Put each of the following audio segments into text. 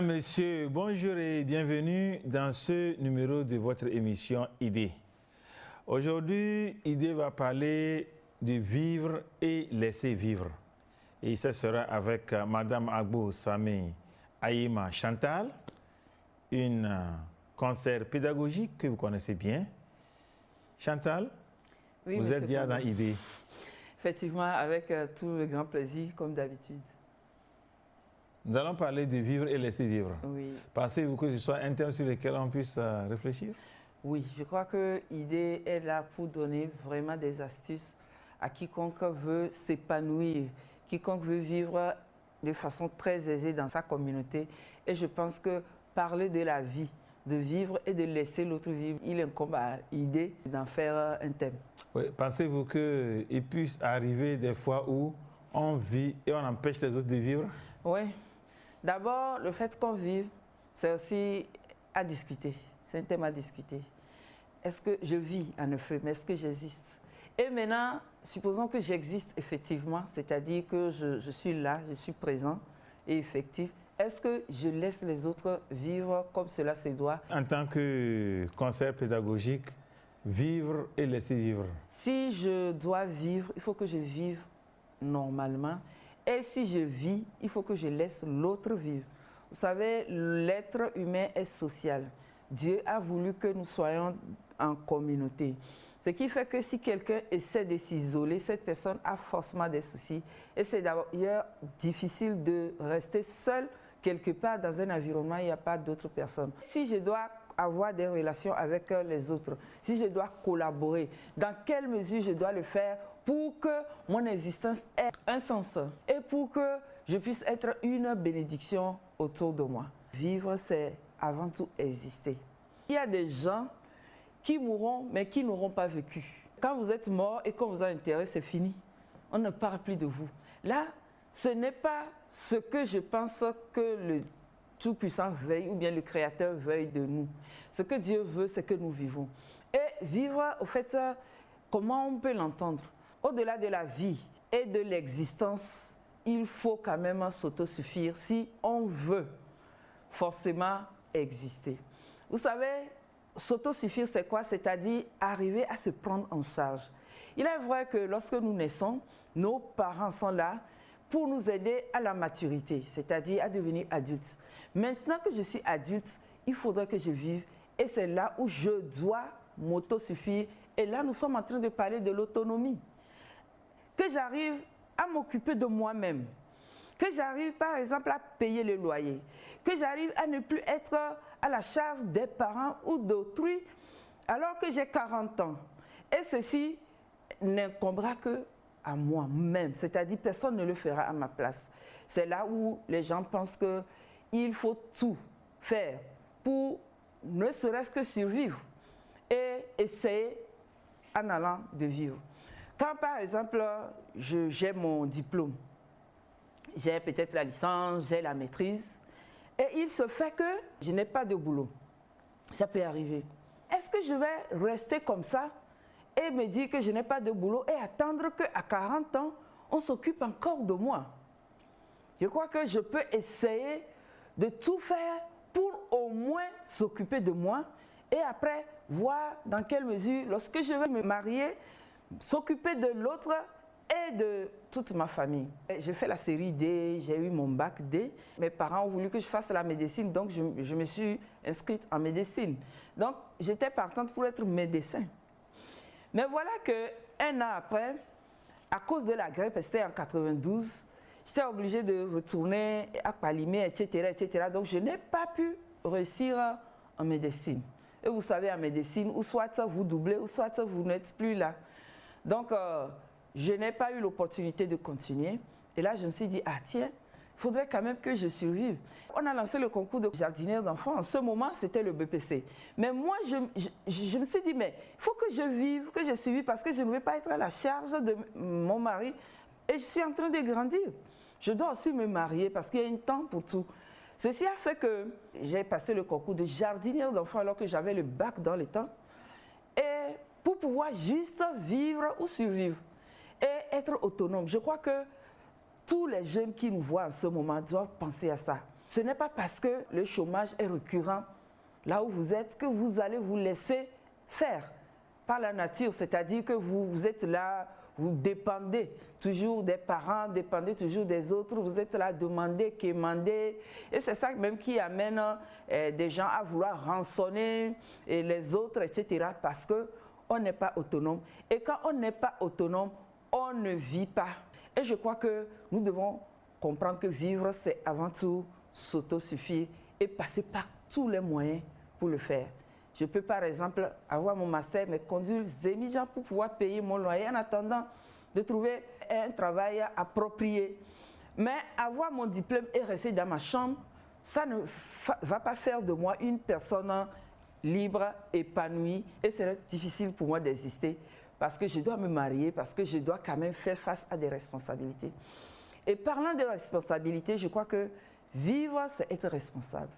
Mesdames, Messieurs, bonjour et bienvenue dans ce numéro de votre émission Idée. Aujourd'hui, Idée va parler de vivre et laisser vivre. Et ce sera avec Madame Agbo Samé Aïma Chantal, une conseillère pédagogique que vous connaissez bien. Chantal, oui, vous êtes bien dans Idée. Effectivement, avec tout le grand plaisir, comme d'habitude. Nous allons parler de vivre et laisser vivre. Oui. Pensez-vous que ce soit un thème sur lequel on puisse réfléchir? Oui, je crois que l'idée est là pour donner vraiment des astuces à quiconque veut s'épanouir, quiconque veut vivre de façon très aisée dans sa communauté. Et je pense que parler de la vie, de vivre et de laisser l'autre vivre, il incombe à l'idée d'en faire un thème. Oui. Pensez-vous qu'il puisse arriver des fois où on vit et on empêche les autres de vivre? Oui. D'abord, le fait qu'on vive, c'est aussi à discuter. C'est un thème à discuter. Est-ce que je vis en effet, mais est-ce que j'existe? Et maintenant, supposons que j'existe effectivement, c'est-à-dire que je suis là, je suis présent et effectif. Est-ce que je laisse les autres vivre comme cela se doit? En tant que conseiller pédagogique, vivre et laisser vivre. Si je dois vivre, il faut que je vive normalement. Et si je vis, il faut que je laisse l'autre vivre. Vous savez, l'être humain est social. Dieu a voulu que nous soyons en communauté. Ce qui fait que si quelqu'un essaie de s'isoler, cette personne a forcément des soucis. Et c'est d'ailleurs difficile de rester seul quelque part dans un environnement où il n'y a pas d'autres personnes. Si je dois avoir des relations avec les autres, si je dois collaborer, dans quelle mesure je dois le faire pour que mon existence ait un sens et pour que je puisse être une bénédiction autour de moi. Vivre, c'est avant tout exister. Il y a des gens qui mourront, mais qui n'auront pas vécu. Quand vous êtes mort et qu'on vous a enterré, c'est fini. On ne parle plus de vous. Là, ce n'est pas ce que je pense que le Tout-Puissant veuille ou bien le Créateur veuille de nous. Ce que Dieu veut, c'est que nous vivons. Et vivre, au fait, comment on peut l'entendre? Au-delà de la vie et de l'existence, il faut quand même s'autosuffire si on veut forcément exister. Vous savez, s'autosuffire, c'est quoi? C'est-à-dire arriver à se prendre en charge. Il est vrai que lorsque nous naissons, nos parents sont là pour nous aider à la maturité, c'est-à-dire à devenir adultes. Maintenant que je suis adulte, il faudra que je vive et c'est là où je dois m'autosuffire. Et là, nous sommes en train de parler de l'autonomie. Que j'arrive à m'occuper de moi-même, que j'arrive par exemple à payer le loyer, que j'arrive à ne plus être à la charge des parents ou d'autrui alors que j'ai 40 ans. Et ceci n'incombera que à moi-même, c'est-à-dire personne ne le fera à ma place. C'est là où les gens pensent qu'il faut tout faire pour ne serait-ce que survivre et essayer en allant de vivre. Quand par exemple j'ai mon diplôme, j'ai peut-être la licence, j'ai la maîtrise, et il se fait que je n'ai pas de boulot. Ça peut arriver. Est-ce que je vais rester comme ça et me dire que je n'ai pas de boulot et attendre qu'à 40 ans, on s'occupe encore de moi? Je crois que je peux essayer de tout faire pour au moins s'occuper de moi et après voir dans quelle mesure, lorsque je vais me marier, s'occuper de l'autre et de toute ma famille. J'ai fait la série D, j'ai eu mon bac D. Mes parents ont voulu que je fasse la médecine, donc je me suis inscrite en médecine. Donc j'étais partante pour être médecin. Mais voilà qu'un an après, à cause de la grippe, c'était en 92, j'étais obligée de retourner à Palimé, etc., etc. Donc je n'ai pas pu réussir en médecine. Et vous savez, en médecine, ou soit vous doublez, ou soit vous n'êtes plus là. Donc, je n'ai pas eu l'opportunité de continuer. Et là, je me suis dit, ah tiens, il faudrait quand même que je survive. On a lancé le concours de jardinière d'enfants. En ce moment, c'était le BPC. Mais moi, je me suis dit, mais il faut que je vive, que je survive, parce que je ne vais pas être à la charge de mon mari. Et je suis en train de grandir. Je dois aussi me marier, parce qu'il y a un temps pour tout. Ceci a fait que j'ai passé le concours de jardinière d'enfants alors que j'avais le bac dans le temps. Et pour pouvoir juste vivre ou survivre et être autonome. Je crois que tous les jeunes qui nous voient en ce moment doivent penser à ça. Ce n'est pas parce que le chômage est récurrent là où vous êtes que vous allez vous laisser faire par la nature, c'est-à-dire que vous êtes là, vous dépendez toujours des parents, dépendez toujours des autres, vous êtes là, demandez, quémandez. Et c'est ça même qui amène des gens à vouloir rançonner les autres, etc. parce qu'on n'est pas autonome. Et quand on n'est pas autonome, on ne vit pas. Et je crois que nous devons comprendre que vivre, c'est avant tout s'autosuffire et passer par tous les moyens pour le faire. Je peux par exemple avoir mon master, mais conduire Zémijan pour pouvoir payer mon loyer en attendant de trouver un travail approprié. Mais avoir mon diplôme et rester dans ma chambre, ça ne va pas faire de moi une personne libre, épanouie, et c'est difficile pour moi d'exister parce que je dois me marier, parce que je dois quand même faire face à des responsabilités. Et parlant de responsabilités, je crois que vivre, c'est être responsable.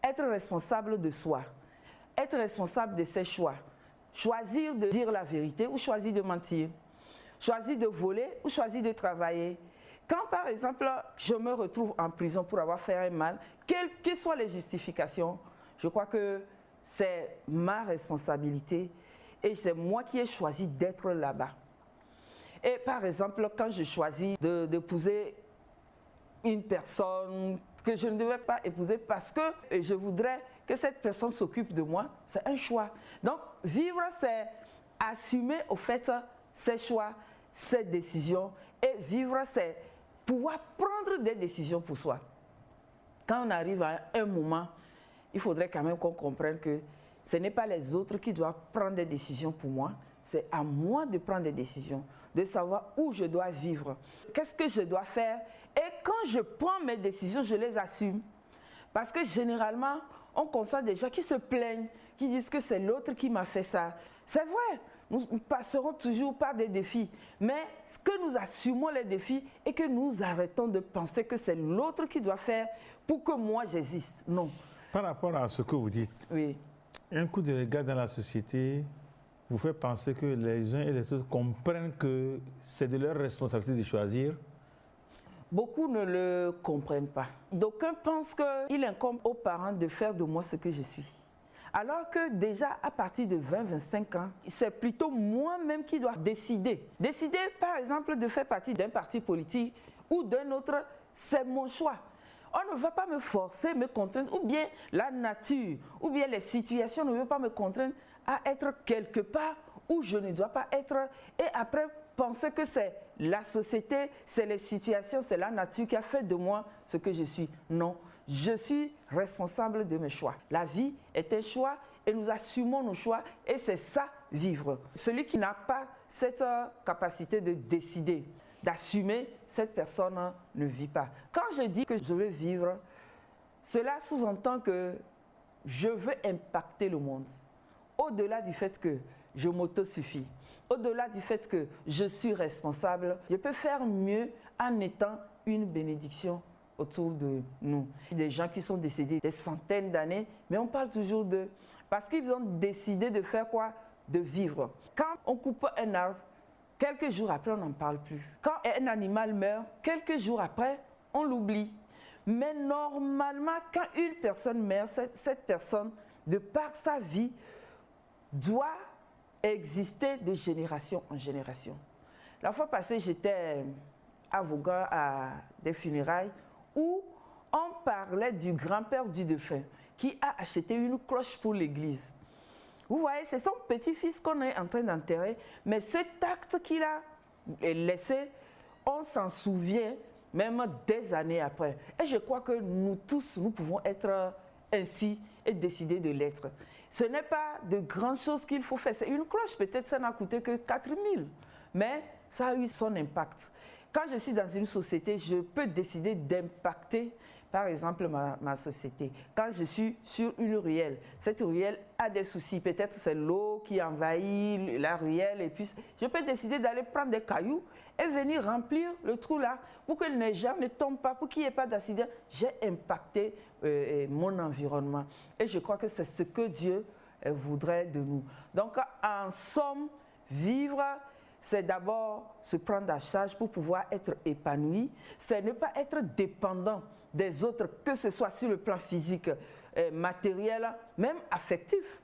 Être responsable de soi. Être responsable de ses choix. Choisir de dire la vérité ou choisir de mentir. Choisir de voler ou choisir de travailler. Quand par exemple, je me retrouve en prison pour avoir fait un mal, quelles que soient les justifications, je crois que c'est ma responsabilité et c'est moi qui ai choisi d'être là-bas. Et par exemple, quand je choisis d'épouser une personne que je ne devais pas épouser parce que je voudrais que cette personne s'occupe de moi, c'est un choix. Donc, vivre, c'est assumer au fait ses choix, ses décisions. Et vivre, c'est pouvoir prendre des décisions pour soi. Quand on arrive à un moment, il faudrait quand même qu'on comprenne que ce n'est pas les autres qui doivent prendre des décisions pour moi, c'est à moi de prendre des décisions, de savoir où je dois vivre, qu'est-ce que je dois faire. Et quand je prends mes décisions, je les assume. Parce que généralement, on constate des gens qui se plaignent, qui disent que c'est l'autre qui m'a fait ça. C'est vrai, nous passerons toujours par des défis. Mais ce que nous assumons les défis et que nous arrêtons de penser que c'est l'autre qui doit faire pour que moi j'existe. Non. Par rapport à ce que vous dites, oui. Un coup de regard dans la société vous fait penser que les uns et les autres comprennent que c'est de leur responsabilité de choisir? Beaucoup ne le comprennent pas. D'aucuns pensent qu'il incombe aux parents de faire de moi ce que je suis. Alors que déjà à partir de 20-25 ans, c'est plutôt moi-même qui dois décider. Décider par exemple de faire partie d'un parti politique ou d'un autre, c'est mon choix. On ne va pas me forcer, me contraindre, ou bien la nature, ou bien les situations ne veulent pas me contraindre à être quelque part où je ne dois pas être. Et après, penser que c'est la société, c'est les situations, c'est la nature qui a fait de moi ce que je suis. Non, je suis responsable de mes choix. La vie est un choix et nous assumons nos choix et c'est ça, vivre. Celui qui n'a pas cette capacité de décider, d'assumer, cette personne ne vit pas. Quand je dis que je veux vivre, cela sous-entend que je veux impacter le monde. Au-delà du fait que je m'autosuffis, au-delà du fait que je suis responsable, je peux faire mieux en étant une bénédiction autour de nous. Des gens qui sont décédés des centaines d'années, mais on parle toujours d'eux. Parce qu'ils ont décidé de faire quoi? De vivre. Quand on coupe un arbre, quelques jours après, on n'en parle plus. Quand un animal meurt, quelques jours après, on l'oublie. Mais normalement, quand une personne meurt, cette personne, de par sa vie, doit exister de génération en génération. La fois passée, j'étais avocat à des funérailles où on parlait du grand-père du défunt qui a acheté une cloche pour l'église. Vous voyez, c'est son petit-fils qu'on est en train d'enterrer, mais cet acte qu'il a laissé, on s'en souvient même des années après. Et je crois que nous tous, nous pouvons être ainsi et décider de l'être. Ce n'est pas de grandes choses qu'il faut faire. C'est une cloche, peut-être ça n'a coûté que 4 000, mais ça a eu son impact. Quand je suis dans une société, je peux décider d'impacter, par exemple, ma société. Quand je suis sur une ruelle, cette ruelle a des soucis. Peut-être c'est l'eau qui envahit la ruelle. Et puis, je peux décider d'aller prendre des cailloux et venir remplir le trou là pour que les gens ne tombent pas, pour qu'il n'y ait pas d'accident. J'ai impacté mon environnement. Et je crois que c'est ce que Dieu voudrait de nous. Donc, en somme, vivre, c'est d'abord se prendre en charge pour pouvoir être épanoui. C'est ne pas être dépendant des autres, que ce soit sur le plan physique, matériel, même affectif.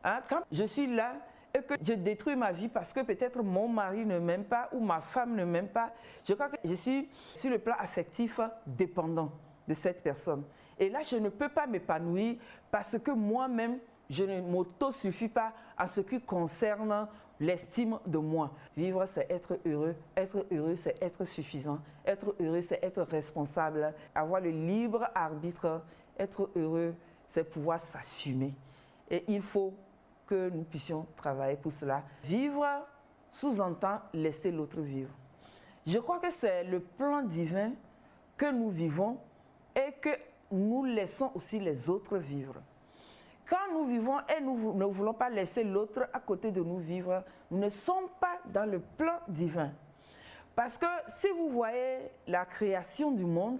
Hein, quand je suis là et que je détruis ma vie parce que peut-être mon mari ne m'aime pas ou ma femme ne m'aime pas, je crois que je suis sur le plan affectif dépendant de cette personne. Et là, je ne peux pas m'épanouir parce que moi-même, je ne m'auto-suffis pas en ce qui concerne l'estime de moi. Vivre, c'est être heureux, c'est être suffisant, être heureux, c'est être responsable, avoir le libre arbitre, être heureux, c'est pouvoir s'assumer. Et il faut que nous puissions travailler pour cela. Vivre sous-entend laisser l'autre vivre. Je crois que c'est le plan divin que nous vivons et que nous laissons aussi les autres vivre. Quand nous vivons et nous ne voulons pas laisser l'autre à côté de nous vivre, nous ne sommes pas dans le plan divin. Parce que si vous voyez la création du monde,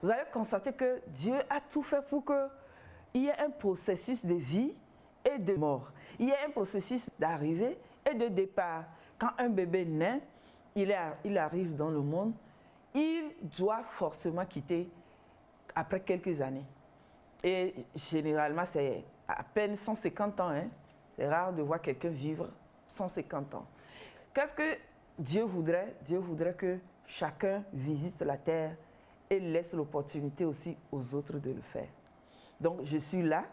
vous allez constater que Dieu a tout fait pour qu'il y ait un processus de vie et de mort. Il y a un processus d'arrivée et de départ. Quand un bébé naît, il arrive dans le monde, il doit forcément quitter après quelques années. Et généralement, c'est à peine 150 ans. Hein. C'est rare de voir quelqu'un vivre 150 ans. Qu'est-ce que Dieu voudrait? Dieu voudrait que chacun visite la terre et laisse l'opportunité aussi aux autres de le faire. Donc, je suis là,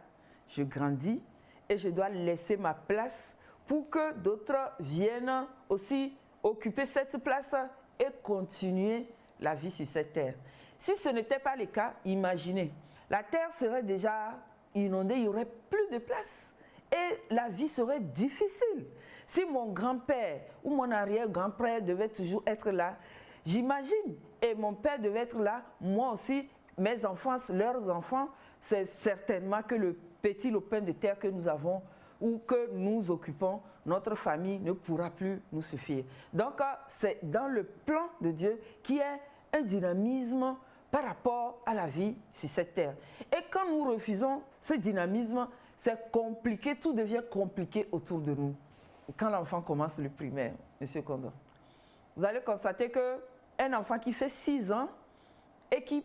je grandis et je dois laisser ma place pour que d'autres viennent aussi occuper cette place et continuer la vie sur cette terre. Si ce n'était pas le cas, imaginez, la terre serait déjà inondée, il n'y aurait plus de place et la vie serait difficile. Si mon grand-père ou mon arrière-grand-père devait toujours être là, j'imagine, et mon père devait être là, moi aussi, mes enfants, leurs enfants, c'est certainement que le petit lopin de terre que nous avons ou que nous occupons, notre famille ne pourra plus nous suffire. Donc, c'est dans le plan de Dieu qu'il y a un dynamisme par rapport à la vie sur cette terre. Et quand nous refusons ce dynamisme, c'est compliqué, tout devient compliqué autour de nous. Quand l'enfant commence le primaire, M. Kondo, vous allez constater qu'un enfant qui fait 6 ans et qui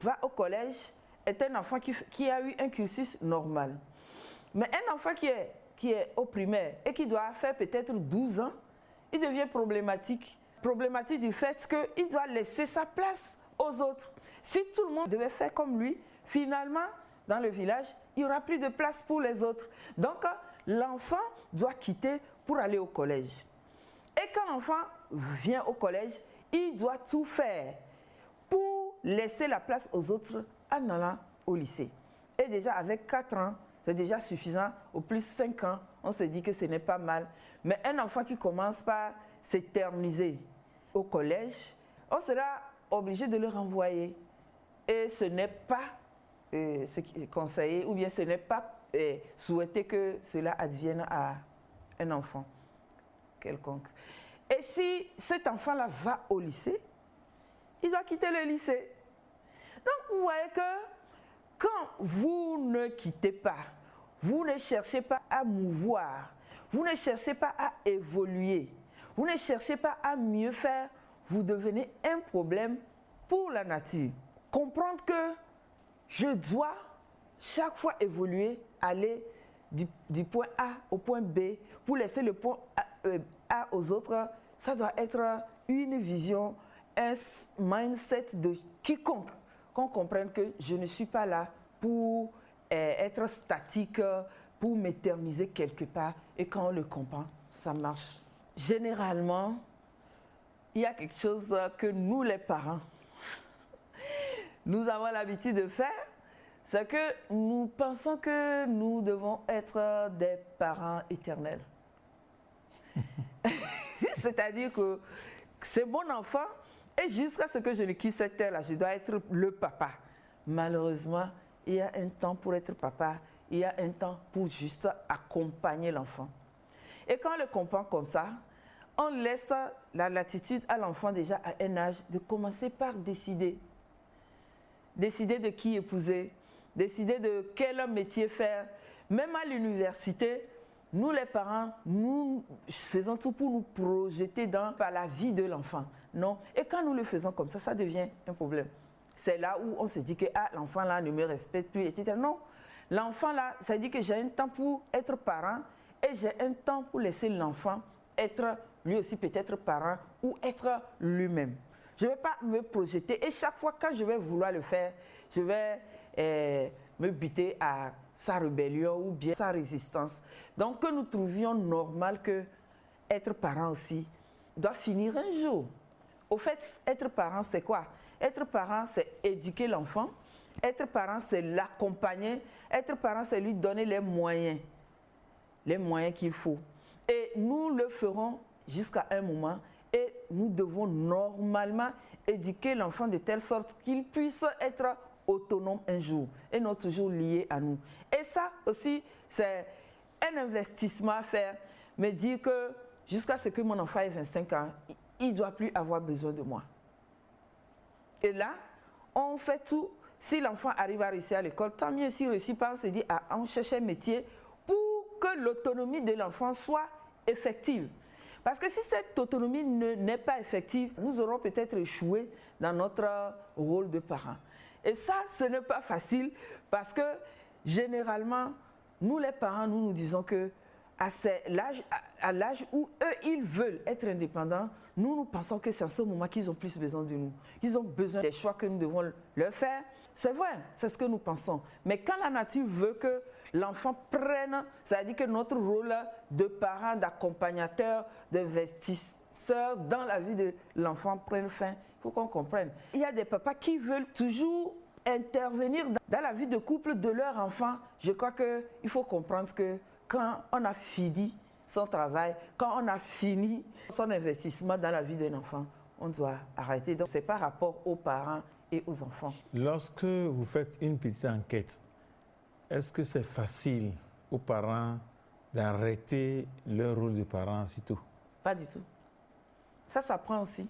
va au collège est un enfant qui a eu un cursus normal. Mais un enfant qui est au primaire et qui doit faire peut-être 12 ans, il devient problématique. Problématique du fait qu'il doit laisser sa place aux autres. Si tout le monde devait faire comme lui, finalement, dans le village, il n'y aura plus de place pour les autres. Donc, l'enfant doit quitter pour aller au collège. Et quand l'enfant vient au collège, il doit tout faire pour laisser la place aux autres en allant au lycée. Et déjà, avec 4 ans, c'est déjà suffisant. Au plus 5 ans, on se dit que ce n'est pas mal. Mais un enfant qui commence par s'éterniser au collège, on sera obligé de le renvoyer. Et ce n'est pas ce qui est conseillé, ou bien ce n'est pas souhaité que cela advienne à un enfant quelconque. Et si cet enfant-là va au lycée, il doit quitter le lycée. Donc vous voyez que quand vous ne quittez pas, vous ne cherchez pas à mouvoir, vous ne cherchez pas à évoluer, vous ne cherchez pas à mieux faire, vous devenez un problème pour la nature. Comprendre que je dois chaque fois évoluer, aller du point A au point B pour laisser le point A aux autres, ça doit être une vision, un mindset de quiconque, qu'on comprenne que je ne suis pas là pour être statique, pour m'éterniser quelque part, et quand on le comprend, ça marche. Généralement, il y a quelque chose que nous les parents, nous avons l'habitude de faire, c'est que nous pensons que nous devons être des parents éternels. C'est-à-dire que c'est mon enfant et jusqu'à ce que je ne quitte cette terre-là, je dois être le papa. Malheureusement, il y a un temps pour être papa, il y a un temps pour juste accompagner l'enfant. Et quand on le comprend comme ça, on laisse la latitude à l'enfant déjà à un âge de commencer par décider. Décider de qui épouser, décider de quel métier faire. Même à l'université, nous les parents, nous faisons tout pour nous projeter dans la vie de l'enfant. Non. Et quand nous le faisons comme ça devient un problème. c'est là où on se dit que ah, l'enfant là ne me respecte plus, etc. Non, l'enfant là, ça dit que j'ai un temps pour être parent et j'ai un temps pour laisser l'enfant être lui aussi peut-être parent ou être lui-même. Je ne vais pas me projeter et chaque fois quand je vais vouloir le faire, je vais me buter à sa rébellion ou bien sa résistance. Donc que nous trouvions normal que être parent aussi doit finir un jour. Au fait, être parent, c'est quoi? Être parent, c'est éduquer l'enfant. Être parent, c'est l'accompagner. Être parent, c'est lui donner les moyens qu'il faut. Et nous le ferons jusqu'à un moment et nous devons normalement éduquer l'enfant de telle sorte qu'il puisse être autonome un jour et non toujours lié à nous. Et ça aussi, c'est un investissement à faire, me dire que jusqu'à ce que mon enfant ait 25 ans, il ne doit plus avoir besoin de moi. Et là, on fait tout. Si l'enfant arrive à réussir à l'école, tant mieux. S'il ne réussit pas, on se dit, ah, on cherche un métier pour que l'autonomie de l'enfant soit effective. Parce que si cette autonomie n'est pas effective, nous aurons peut-être échoué dans notre rôle de parents. Et ça, ce n'est pas facile parce que généralement, nous les parents, nous disons que à l'âge où eux, ils veulent être indépendants, nous pensons que c'est à ce moment qu'ils ont plus besoin de nous. Ils ont besoin des choix que nous devons leur faire. C'est vrai, c'est ce que nous pensons. Mais quand la nature veut que l'enfant prenne, ça veut dire que notre rôle de parent, d'accompagnateur, d'investisseur dans la vie de l'enfant prenne fin. Il faut qu'on comprenne. Il y a des papas qui veulent toujours intervenir dans la vie de couple de leur enfant. Je crois qu'il faut comprendre que quand on a fini son travail, quand on a fini son investissement dans la vie d'un enfant, on doit arrêter. Donc, c'est par rapport aux parents et aux enfants. Lorsque vous faites une petite enquête, est-ce que c'est facile aux parents d'arrêter leur rôle de parent aussitôt? Pas du tout. Ça s'apprend aussi.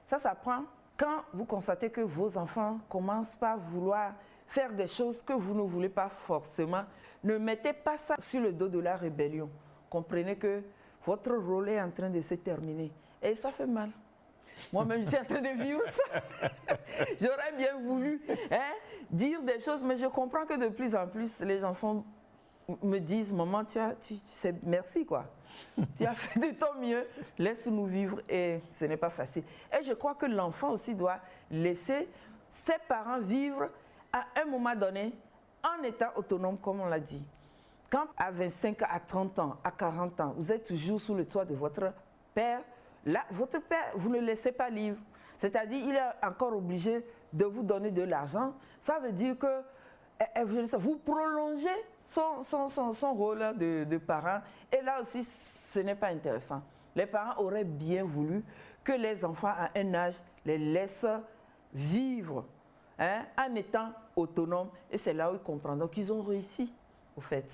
Ça s'apprend quand vous constatez que vos enfants commencent par vouloir faire des choses que vous ne voulez pas forcément. Ne mettez pas ça sur le dos de la rébellion. Comprenez que votre rôle est en train de se terminer. Et ça fait mal. Moi-même, je suis en train de vivre ça. J'aurais bien voulu dire des choses, mais je comprends que de plus en plus, les enfants me disent, maman, tu sais, merci quoi. Tu as fait de ton mieux, laisse-nous vivre et ce n'est pas facile. Et je crois que l'enfant aussi doit laisser ses parents vivre à un moment donné en étant autonome, comme on l'a dit. Quand à 25, à 30 ans, à 40 ans, vous êtes toujours sous le toit de votre père, là, votre père, vous ne le laissez pas libre. C'est-à-dire, il est encore obligé de vous donner de l'argent. Ça veut dire que vous prolongez son rôle de parent. Et là aussi, ce n'est pas intéressant. Les parents auraient bien voulu que les enfants à un âge les laissent vivre en étant autonomes. Et c'est là où ils comprendront qu'ils ont réussi, au fait.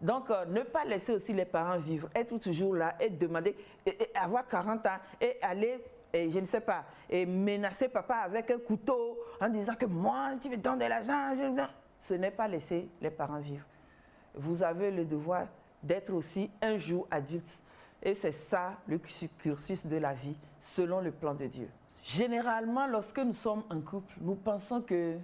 Donc, ne pas laisser aussi les parents vivre, être toujours là et demander, avoir 40 ans et aller, je ne sais pas, et menacer papa avec un couteau en disant que moi, tu me donnes de l'argent. Ce n'est pas laisser les parents vivre. Vous avez le devoir d'être aussi un jour adulte. Et c'est ça le cursus de la vie, selon le plan de Dieu. Généralement, lorsque nous sommes en couple, nous pensons que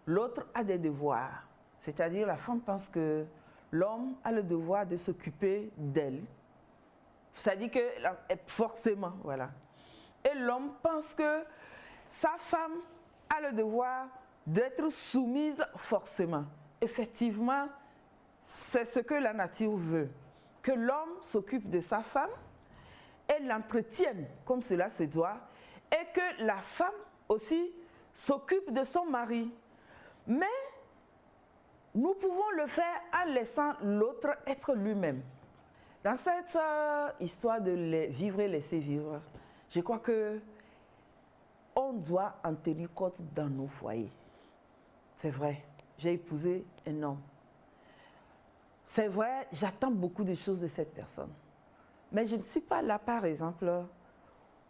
l'autre a des devoirs. C'est-à-dire, la femme pense que l'homme a le devoir de s'occuper d'elle. C'est-à-dire que, forcément, voilà. Et l'homme pense que sa femme a le devoir d'être soumise forcément. Effectivement, c'est ce que la nature veut. Que l'homme s'occupe de sa femme et l'entretienne comme cela se doit. Et que la femme aussi s'occupe de son mari. Mais nous pouvons le faire en laissant l'autre être lui-même. Dans cette histoire de vivre et laisser vivre, je crois que on doit en tenir compte dans nos foyers. C'est vrai, j'ai épousé un homme. C'est vrai, j'attends beaucoup de choses de cette personne. Mais je ne suis pas là, par exemple,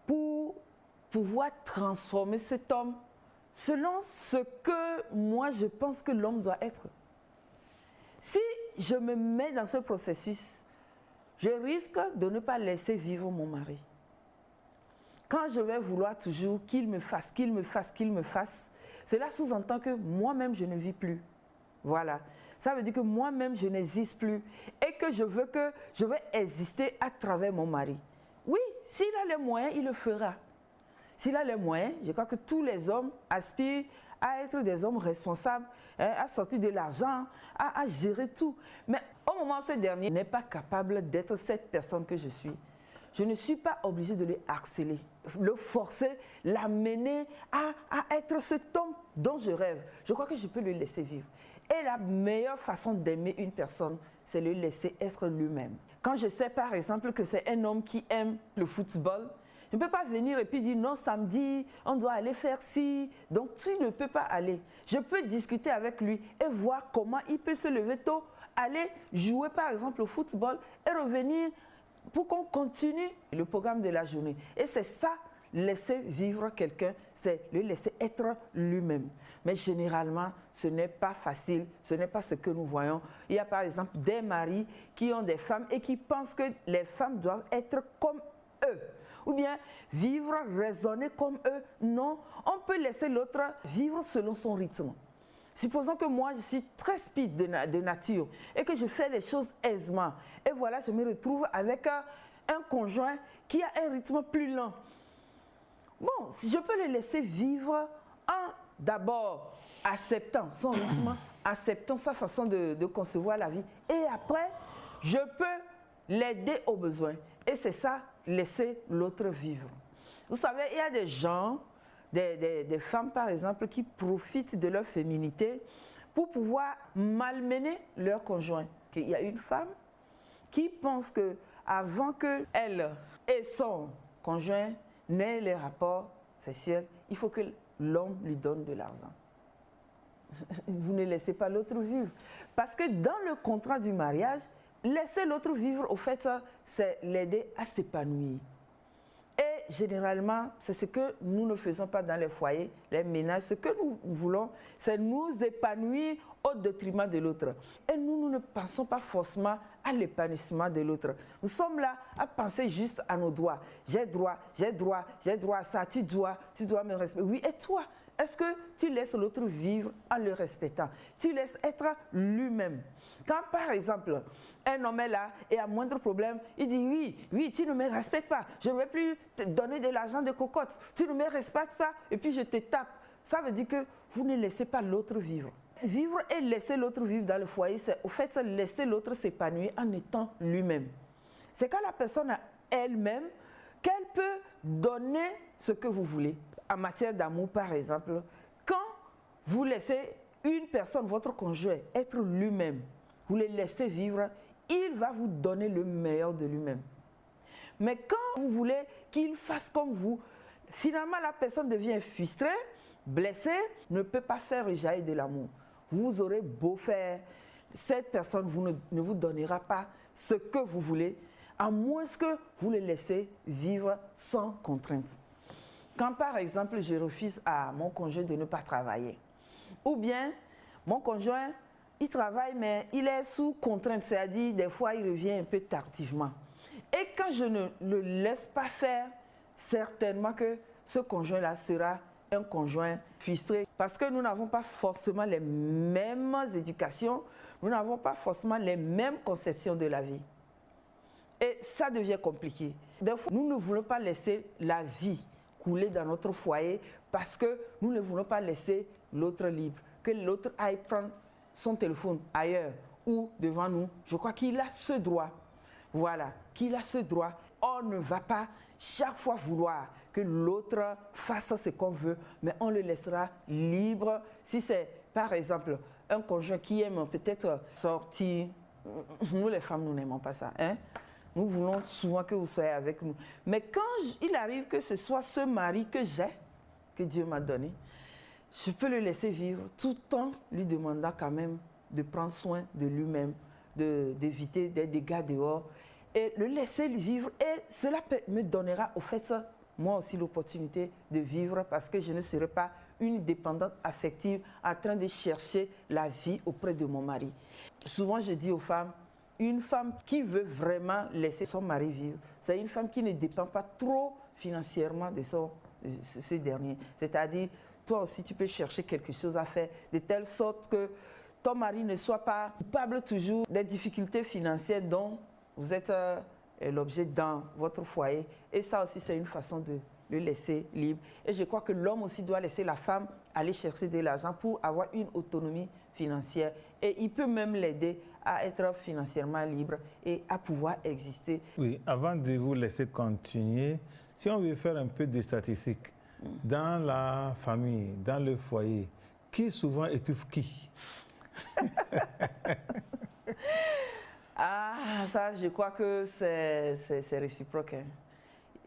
pour pouvoir transformer cet homme selon ce que moi je pense que l'homme doit être. Si je me mets dans ce processus, je risque de ne pas laisser vivre mon mari. quand je vais vouloir toujours qu'il me fasse, cela sous-entend que moi-même, je ne vis plus. Voilà. Ça veut dire que moi-même, je n'existe plus et que je vais exister à travers mon mari. Oui, s'il a les moyens, il le fera. S'il a les moyens, je crois que tous les hommes aspirent à être des hommes responsables, à sortir de l'argent, à gérer tout. Mais au moment où ce dernier n'est pas capable d'être cette personne que je suis, je ne suis pas obligée de le harceler, le forcer, l'amener à être cet homme dont je rêve. Je crois que je peux le laisser vivre. Et la meilleure façon d'aimer une personne, c'est le laisser être lui-même. Quand je sais par exemple que c'est un homme qui aime le football, je ne peux pas venir et puis dire non, samedi, on doit aller faire ci. Donc tu ne peux pas aller. Je peux discuter avec lui et voir comment il peut se lever tôt, aller jouer par exemple au football et revenir pour qu'on continue le programme de la journée. Et c'est ça, laisser vivre quelqu'un, c'est le laisser être lui-même. Mais généralement, ce n'est pas facile, ce n'est pas ce que nous voyons. Il y a par exemple des maris qui ont des femmes et qui pensent que les femmes doivent être comme eux. Ou bien vivre, raisonner comme eux. Non, on peut laisser l'autre vivre selon son rythme. Supposons que moi, je suis très speed de nature et que je fais les choses aisément. Et voilà, je me retrouve avec un conjoint qui a un rythme plus lent. Bon, je peux le laisser vivre en d'abord acceptant son rythme, acceptant sa façon de concevoir la vie. Et après, je peux l'aider aux besoins. Et c'est ça, laisser l'autre vivre. Vous savez, il y a des gens, des femmes par exemple, qui profitent de leur féminité pour pouvoir malmener leur conjoint. Il y a une femme qui pense qu'avant qu'elle et son conjoint n'aient les rapports sexuels, il faut que l'homme lui donne de l'argent. Vous ne laissez pas l'autre vivre. Parce que dans le contrat du mariage, laisser l'autre vivre, au fait, c'est l'aider à s'épanouir. Et généralement, c'est ce que nous ne faisons pas dans les foyers, les ménages. Ce que nous voulons, c'est nous épanouir au détriment de l'autre. Et nous ne pensons pas forcément à l'épanouissement de l'autre. Nous sommes là à penser juste à nos droits. J'ai droit à ça, tu dois me respecter. Oui, et toi, est-ce que tu laisses l'autre vivre en le respectant? Tu laisses être lui-même. Quand par exemple, un homme est là et a moindre problème, il dit oui, tu ne me respectes pas, je ne vais plus te donner de l'argent de cocotte, tu ne me respectes pas et puis je te tape. Ça veut dire que vous ne laissez pas l'autre vivre. Vivre et laisser l'autre vivre dans le foyer, c'est au fait laisser l'autre s'épanouir en étant lui-même. C'est quand la personne a elle-même qu'elle peut donner ce que vous voulez. En matière d'amour par exemple, quand vous laissez une personne, votre conjoint, être lui-même, vous le laissez vivre, il va vous donner le meilleur de lui-même. Mais quand vous voulez qu'il fasse comme vous, finalement la personne devient frustrée, blessée, ne peut pas faire rejaillir de l'amour. Vous aurez beau faire, cette personne ne vous donnera pas ce que vous voulez, à moins que vous le laissez vivre sans contrainte. Quand par exemple je refuse à mon conjoint de ne pas travailler, ou bien mon conjoint, il travaille mais il est sous contrainte, c'est-à-dire des fois il revient un peu tardivement. Et quand je ne le laisse pas faire, certainement que ce conjoint-là sera un conjoint frustré. Parce que nous n'avons pas forcément les mêmes éducations, nous n'avons pas forcément les mêmes conceptions de la vie. Et ça devient compliqué. Des fois, nous ne voulons pas laisser la vie couler dans notre foyer parce que nous ne voulons pas laisser l'autre libre. Que l'autre aille prendre son téléphone ailleurs ou devant nous. Je crois qu'il a ce droit. Voilà, qu'il a ce droit. On ne va pas chaque fois vouloir que l'autre fasse ce qu'on veut, mais on le laissera libre. Si c'est, par exemple, un conjoint qui aime peut-être sortir, nous les femmes, nous n'aimons pas ça, hein? Nous voulons souvent que vous soyez avec nous. Mais quand il arrive que ce soit ce mari que j'ai, que Dieu m'a donné, je peux le laisser vivre tout en lui demandant quand même de prendre soin de lui-même, d'éviter des dégâts dehors et le laisser vivre. Et cela me donnera au fait moi aussi l'opportunité de vivre parce que je ne serai pas une dépendante affective en train de chercher la vie auprès de mon mari. Souvent je dis aux femmes, une femme qui veut vraiment laisser son mari vivre, c'est une femme qui ne dépend pas trop financièrement de ce dernier. C'est-à-dire, toi aussi, tu peux chercher quelque chose à faire de telle sorte que ton mari ne soit pas coupable toujours des difficultés financières dont vous êtes l'objet dans votre foyer. Et ça aussi, c'est une façon de le laisser libre. Et je crois que l'homme aussi doit laisser la femme aller chercher de l'argent pour avoir une autonomie financière. Et il peut même l'aider à être financièrement libre et à pouvoir exister. Oui, avant de vous laisser continuer, si on veut faire un peu de statistiques, dans la famille, dans le foyer, qui souvent étouffe qui? Ah, ça, je crois que c'est réciproque. Hein.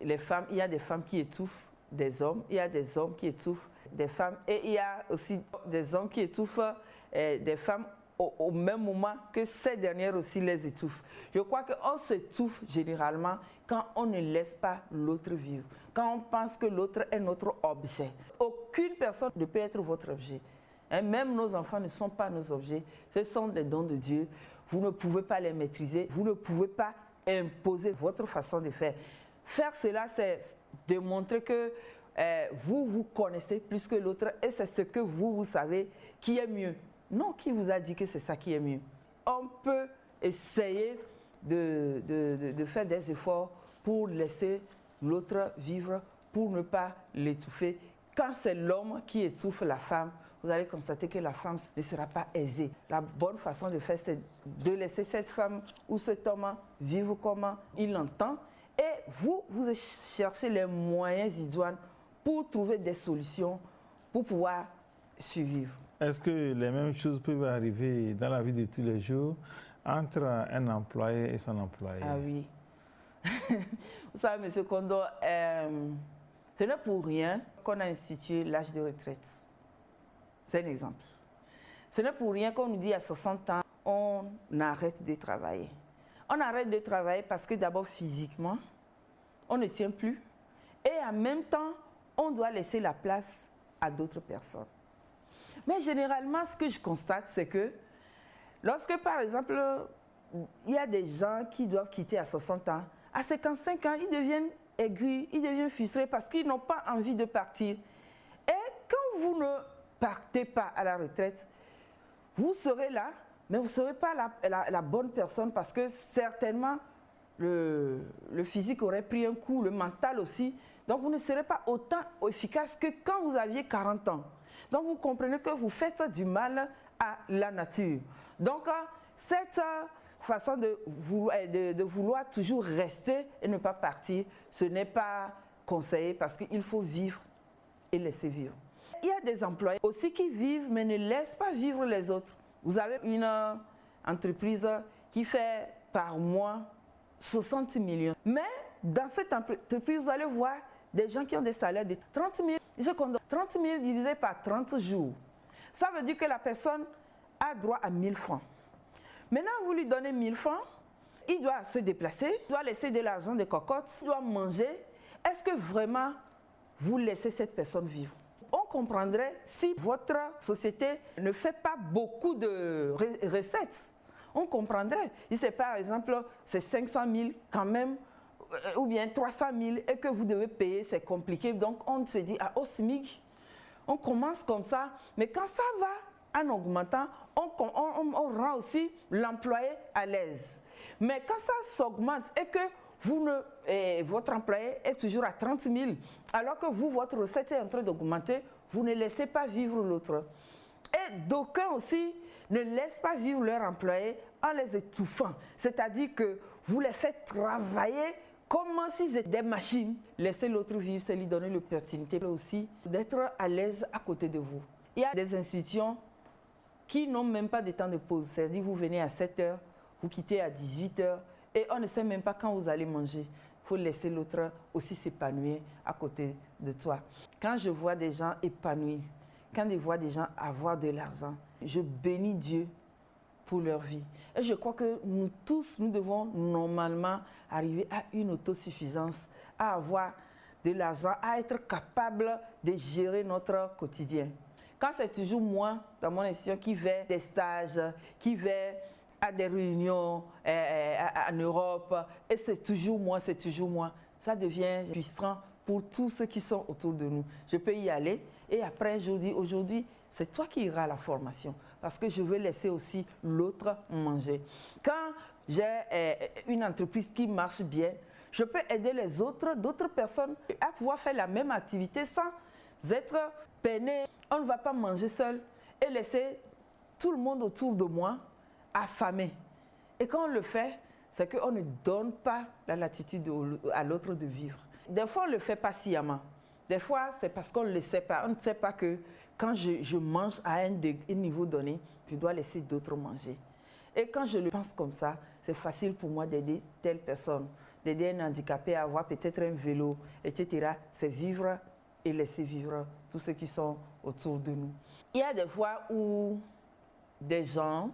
Les femmes, il y a des femmes qui étouffent des hommes, il y a des hommes qui étouffent des femmes, et il y a aussi des hommes qui étouffent des femmes au même moment que ces dernières aussi les étouffent. Je crois qu'on s'étouffe généralement quand on ne laisse pas l'autre vivre, quand on pense que l'autre est notre objet. Aucune personne ne peut être votre objet. Hein, même nos enfants ne sont pas nos objets, ce sont des dons de Dieu. Vous ne pouvez pas les maîtriser, vous ne pouvez pas imposer votre façon de faire. Faire cela, c'est démontrer que vous connaissez plus que l'autre et c'est ce que vous savez qui est mieux. Non, qui vous a dit que c'est ça qui est mieux? On peut essayer de faire des efforts pour laisser l'autre vivre, pour ne pas l'étouffer. Quand c'est l'homme qui étouffe la femme, vous allez constater que la femme ne sera pas aisée. La bonne façon de faire, c'est de laisser cette femme ou cet homme vivre comme il l'entend. Et vous cherchez les moyens idoines pour trouver des solutions pour pouvoir survivre. Est-ce que les mêmes choses peuvent arriver dans la vie de tous les jours entre un employé et son employé? Ah oui. Vous savez, M. Kondo, ce n'est pour rien qu'on a institué l'âge de retraite. C'est un exemple. Ce n'est pour rien qu'on nous dit à 60 ans, on arrête de travailler. On arrête de travailler parce que d'abord physiquement, on ne tient plus. Et en même temps, on doit laisser la place à d'autres personnes. Mais généralement, ce que je constate, c'est que lorsque, par exemple, il y a des gens qui doivent quitter à 60 ans, à 55 ans, ils deviennent aigus, ils deviennent frustrés parce qu'ils n'ont pas envie de partir. Et quand vous ne partez pas à la retraite, vous serez là, mais vous ne serez pas la bonne personne parce que certainement, le physique aurait pris un coup, le mental aussi. Donc, vous ne serez pas autant efficace que quand vous aviez 40 ans. Donc, vous comprenez que vous faites du mal à la nature. Donc, cette façon de vouloir toujours rester et ne pas partir, ce n'est pas conseillé parce qu'il faut vivre et laisser vivre. Il y a des employés aussi qui vivent mais ne laissent pas vivre les autres. Vous avez une entreprise qui fait par mois 60 millions. Mais dans cette entreprise, vous allez voir des gens qui ont des salaires de 30 000. Je compte 30 000 divisé par 30 jours. Ça veut dire que la personne a droit à 1000 francs. Maintenant, vous lui donnez 1000 francs, il doit se déplacer, il doit laisser de l'argent de cocotte, il doit manger. Est-ce que vraiment vous laissez cette personne vivre? On comprendrait si votre société ne fait pas beaucoup de recettes. On comprendrait. Si c'est par exemple, c'est 500 000 quand même, ou bien 300 000 et que vous devez payer, c'est compliqué. Donc on se dit, au SMIC, on commence comme ça. Mais quand ça va en augmentant, on rend aussi l'employé à l'aise. Mais quand ça s'augmente et que votre employé est toujours à 30 000, alors que votre recette est en train d'augmenter, vous ne laissez pas vivre l'autre. Et d'aucuns aussi ne laissent pas vivre leurs employés en les étouffant. C'est-à-dire que vous les faites travailler comme s'ils étaient des machines. Laissez l'autre vivre, c'est lui donner l'opportunité aussi d'être à l'aise à côté de vous. Il y a des institutions qui n'ont même pas de temps de pause. C'est-à-dire vous venez à 7 h, vous quittez à 18 h et on ne sait même pas quand vous allez manger. Il faut laisser l'autre aussi s'épanouir à côté de toi. Quand je vois des gens épanouis, quand je vois des gens avoir de l'argent, je bénis Dieu pour leur vie. Et je crois que nous tous, nous devons normalement arriver à une autosuffisance, à avoir de l'argent, à être capable de gérer notre quotidien. Quand c'est toujours moi, dans mon institution, qui vais des stages, qui vais à des réunions en Europe, et c'est toujours moi, ça devient frustrant pour tous ceux qui sont autour de nous. Je peux y aller et après je dis aujourd'hui, c'est toi qui iras à la formation parce que je veux laisser aussi l'autre manger. Quand j'ai une entreprise qui marche bien, je peux aider les autres, d'autres personnes à pouvoir faire la même activité sans être peiné. On ne va pas manger seul et laisser tout le monde autour de moi affamé. Et quand on le fait, c'est qu'on ne donne pas la latitude à l'autre de vivre. Des fois, on ne le fait pas sciemment. Des fois, c'est parce qu'on ne le sait pas. On ne sait pas que quand je mange à un niveau donné, je dois laisser d'autres manger. Et quand je le pense comme ça, c'est facile pour moi d'aider telle personne, d'aider un handicapé à avoir peut-être un vélo, etc. C'est vivre et laisser vivre tous ceux qui sont autour de nous. Il y a des fois où des gens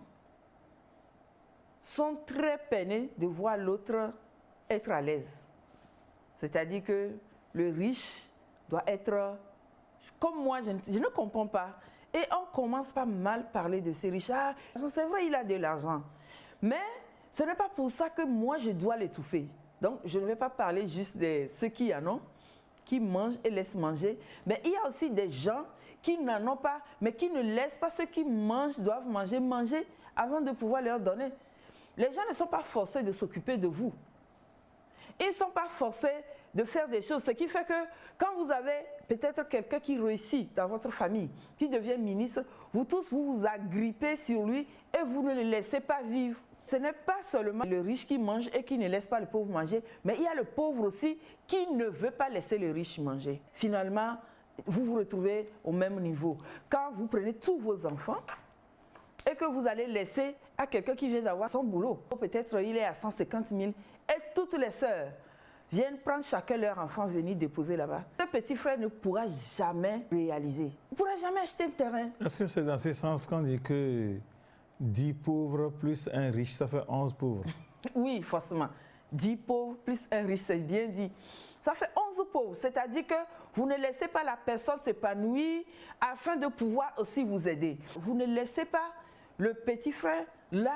sont très peinés de voir l'autre être à l'aise. C'est-à-dire que le riche doit être comme moi, je ne comprends pas. Et on commence par mal parler de ces riches. Ah, c'est vrai, il a de l'argent. Mais ce n'est pas pour ça que moi, je dois l'étouffer. Donc, je ne vais pas parler juste de ceux qui en ont, qui mangent et laissent manger. Mais il y a aussi des gens qui n'en ont pas, mais qui ne laissent pas ceux qui mangent, doivent manger avant de pouvoir leur donner. Les gens ne sont pas forcés de s'occuper de vous. Ils ne sont pas forcés de faire des choses. Ce qui fait que quand vous avez peut-être quelqu'un qui réussit dans votre famille, qui devient ministre, vous tous vous agrippez sur lui et vous ne le laissez pas vivre. Ce n'est pas seulement le riche qui mange et qui ne laisse pas le pauvre manger, mais il y a le pauvre aussi qui ne veut pas laisser le riche manger. Finalement, vous vous retrouvez au même niveau. Quand vous prenez tous vos enfants et que vous allez laisser à quelqu'un qui vient d'avoir son boulot, peut-être il est à 150 000 et toutes les sœurs viennent prendre chacun leur enfant, venir déposer là-bas. Ce petit frère ne pourra jamais réaliser. Il ne pourra jamais acheter un terrain. Est-ce que c'est dans ce sens qu'on dit que 10 pauvres plus un riche, ça fait 11 pauvres? Oui, forcément. 10 pauvres plus un riche, c'est bien dit. Ça fait 11 pauvres. C'est-à-dire que vous ne laissez pas la personne s'épanouir afin de pouvoir aussi vous aider. Vous ne laissez pas le petit frère là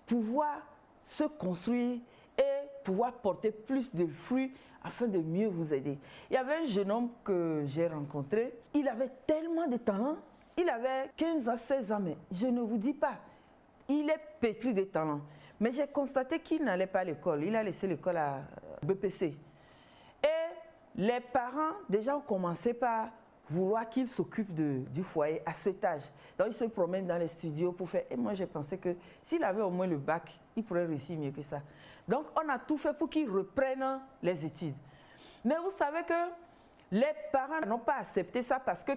pouvoir se construire et pouvoir porter plus de fruits afin de mieux vous aider. Il y avait un jeune homme que j'ai rencontré, il avait tellement de talent, il avait 15 à 16 ans, mais je ne vous dis pas, il est pétri de talent. Mais j'ai constaté qu'il n'allait pas à l'école, il a laissé l'école à BPC. Et les parents déjà ont commencé par vouloir qu'il s'occupe du foyer à cet âge. Donc il se promène dans les studios pour faire... Et moi j'ai pensé que s'il avait au moins le bac, il pourrait réussir mieux que ça. Donc on a tout fait pour qu'il reprenne les études. Mais vous savez que les parents n'ont pas accepté ça parce que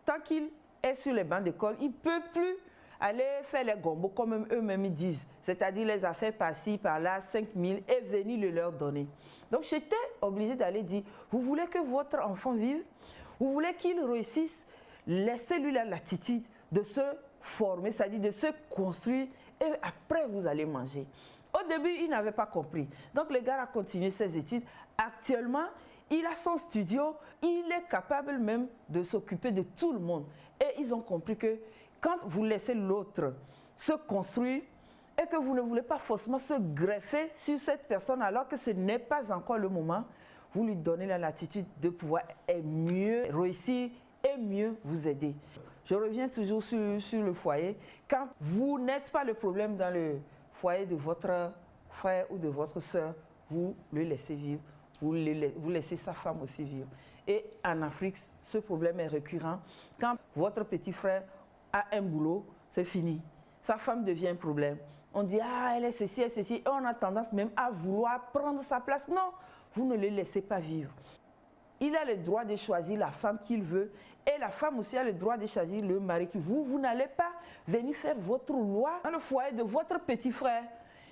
tant qu'il est sur les bancs d'école, il ne peut plus aller faire les gombos comme eux-mêmes ils disent. C'est-à-dire les affaires par-ci, par-là, 5 000 et venir le leur donner. Donc j'étais obligée d'aller dire, vous voulez que votre enfant vive? Vous voulez qu'il réussisse? Laissez-lui la latitude de se former, c'est-à-dire de se construire et après vous allez manger. Au début, il n'avait pas compris. Donc le gars a continué ses études. Actuellement, il a son studio, il est capable même de s'occuper de tout le monde. Et ils ont compris que quand vous laissez l'autre se construire et que vous ne voulez pas forcément se greffer sur cette personne alors que ce n'est pas encore le moment, vous lui donnez la latitude de pouvoir mieux réussir et mieux vous aider. Je reviens toujours sur le foyer. Quand vous n'êtes pas le problème dans le foyer de votre frère ou de votre soeur, vous le laissez vivre, vous laissez sa femme aussi vivre. Et en Afrique, ce problème est récurrent. Quand votre petit frère a un boulot, c'est fini. Sa femme devient un problème. On dit, ah, elle est ceci, elle est ceci. Et on a tendance même à vouloir prendre sa place. Non, vous ne le laissez pas vivre. Il a le droit de choisir la femme qu'il veut et la femme aussi a le droit de choisir le mari qu'il veut. Vous n'allez pas venir faire votre loi dans le foyer de votre petit frère,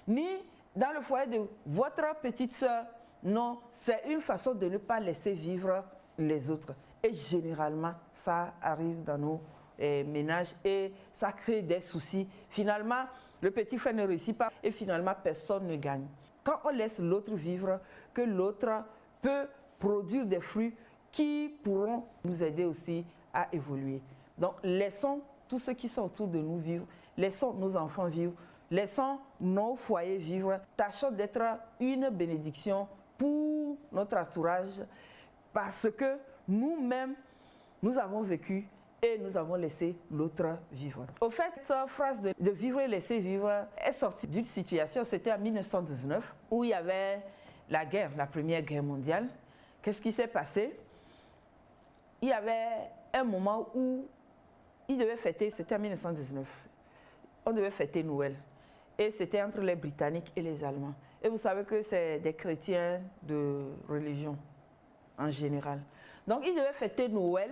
ni dans le foyer de votre petite soeur. Non, c'est une façon de ne pas laisser vivre les autres. Et généralement, ça arrive dans nos ménages et ça crée des soucis. Finalement, le petit frère ne réussit pas et finalement, personne ne gagne. Quand on laisse l'autre vivre, que l'autre peut produire des fruits qui pourront nous aider aussi à évoluer. Donc, laissons tous ceux qui sont autour de nous vivre, laissons nos enfants vivre, laissons nos foyers vivre, tâchons d'être une bénédiction pour notre entourage, parce que nous-mêmes, nous avons vécu et nous avons laissé l'autre vivre. Au fait, cette phrase de vivre et laisser vivre est sortie d'une situation, c'était en 1919, où il y avait la guerre, la Première Guerre mondiale. Qu'est-ce qui s'est passé? Il y avait un moment où ils devaient fêter, c'était en 1919, on devait fêter Noël. Et c'était entre les Britanniques et les Allemands. Et vous savez que c'est des chrétiens de religion en général. Donc ils devaient fêter Noël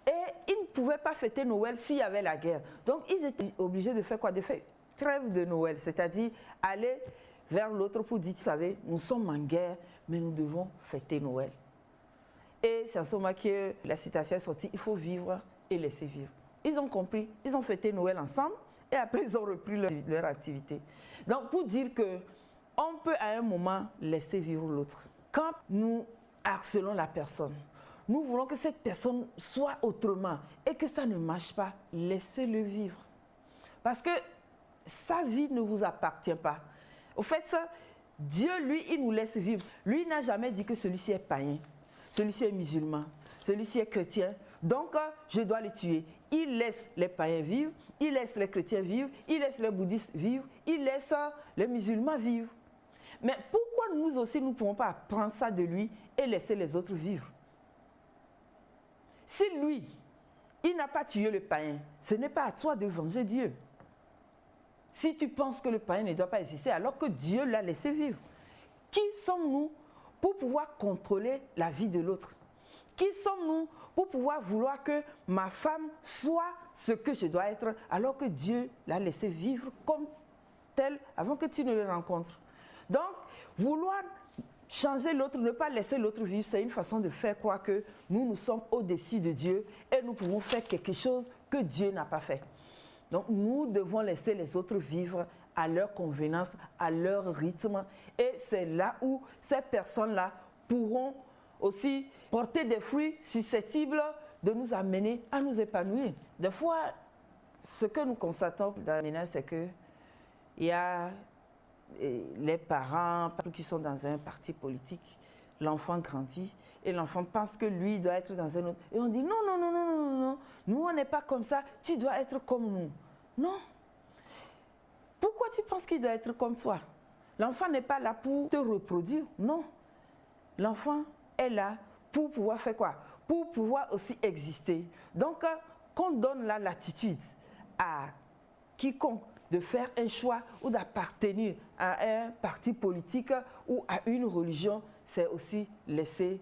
et ils ne pouvaient pas fêter Noël s'il y avait la guerre. Donc ils étaient obligés de faire quoi? De faire trêve de Noël, c'est-à-dire aller vers l'autre pour dire, vous savez, nous sommes en guerre, mais nous devons fêter Noël. Et c'est en ce moment que la citation est sortie, il faut vivre et laisser vivre. Ils ont compris, ils ont fêté Noël ensemble et après ils ont repris leur activité. Donc pour dire qu'on peut à un moment laisser vivre l'autre. Quand nous harcelons la personne, nous voulons que cette personne soit autrement et que ça ne marche pas, laissez-le vivre. Parce que sa vie ne vous appartient pas. Au fait, ça, Dieu, lui, il nous laisse vivre. Lui n'a jamais dit que celui-ci est païen, celui-ci est musulman, celui-ci est chrétien. Donc, je dois les tuer. Il laisse les païens vivre, il laisse les chrétiens vivre, il laisse les bouddhistes vivre, il laisse les musulmans vivre. Mais pourquoi nous aussi, nous ne pouvons pas prendre ça de lui et laisser les autres vivre? Si lui, il n'a pas tué le païen, ce n'est pas à toi de venger Dieu. Si tu penses que le païen ne doit pas exister alors que Dieu l'a laissé vivre, qui sommes-nous pour pouvoir contrôler la vie de l'autre? Qui sommes-nous pour pouvoir vouloir que ma femme soit ce que je dois être alors que Dieu l'a laissé vivre comme tel avant que tu ne le rencontres? Donc, vouloir changer l'autre, ne pas laisser l'autre vivre, c'est une façon de faire croire que nous sommes au-dessus de Dieu et nous pouvons faire quelque chose que Dieu n'a pas fait. Donc, nous devons laisser les autres vivre à leur convenance, à leur rythme. Et c'est là où ces personnes-là pourront aussi porter des fruits susceptibles de nous amener à nous épanouir. Des fois, ce que nous constatons dans le ménage, c'est qu'il y a les parents qui sont dans un parti politique, l'enfant grandit et l'enfant pense que lui doit être dans un autre. Et on dit non, non, non, non, non, non, nous on n'est pas comme ça, tu dois être comme nous. Non. Pourquoi tu penses qu'il doit être comme toi? L'enfant n'est pas là pour te reproduire, non. L'enfant est là pour pouvoir faire quoi? Pour pouvoir aussi exister. Donc, qu'on donne la latitude à quiconque de faire un choix ou d'appartenir à un parti politique ou à une religion, c'est aussi laisser